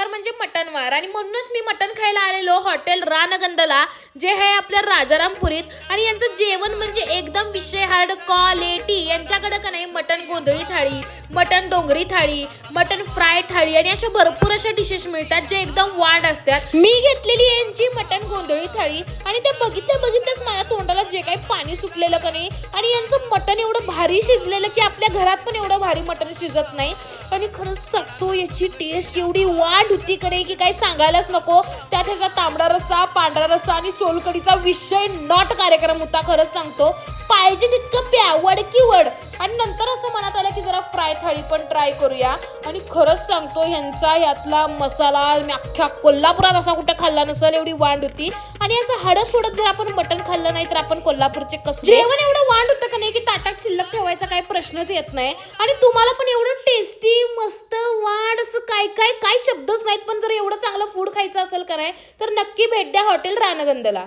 वार म्हणजे मटणवार आणि म्हणूनच मी मटण खायला आलेलो हॉटेल रानगंधला, जे आहे आपल्या राजारामपुरीत. आणि यांचं जेवण म्हणजे एकदम विषय हार्ड क्वालिटी. यांच्याकडे का नाही मटण गोंधळी थाळी, मटण डोंगरी थाळी, मटण फ्राय थाळी आणि अशा भरपूर अशा डिशेस मिळतात जे एकदम वांड असतात. मी घेतलेली यांची मटण गोंधळी थाळी आणि ते बघितल्याच माझ्या तोंडाला जे काही पाणी सुटलेलं का नाही. आणि यांचं मटण एवढं भारी शिजलेलं की आपल्या घरात पण एवढं भारी मटण शिजत नाही. आणि खरंच सांगतो याची टेस्ट एवढी वाढ होती करे की काही सांगायलाच नको. त्यात ह्याचा तांबडा रस्सा, पांढरा रस्सा आणि सोलकडीचा विषय नॉट कार्यक्रम होता. खरंच सांगतो पाहिजे तितकं प्या, वड की वड. आणि नंतर असं मनात आलं की जरा फ्राय थाळी पण ट्राय करूया. आणि खरंच सांगतो ह्यांचा यातला मसाला मी अख्ख्या कोल्हापुरात असा कुठं खाल्ला नसेल एवढी वांड होती. आणि असं हडं फोडत जर आपण मटण खाल्लं नाही तर आपण कोल्हापूरचे कसं जेवण एवढं वांड होतं का नाही की ताटात शिल्लक ठेवायचा काही प्रश्नच येत नाही. आणि तुम्हाला पण एवढं टेस्टी मस्त वांड असं काय शब्दच नाहीत. पण जर एवढं चांगलं फूड खायचं असेल का नाही तर नक्की भेट द्या हॉटेल रानगंधला.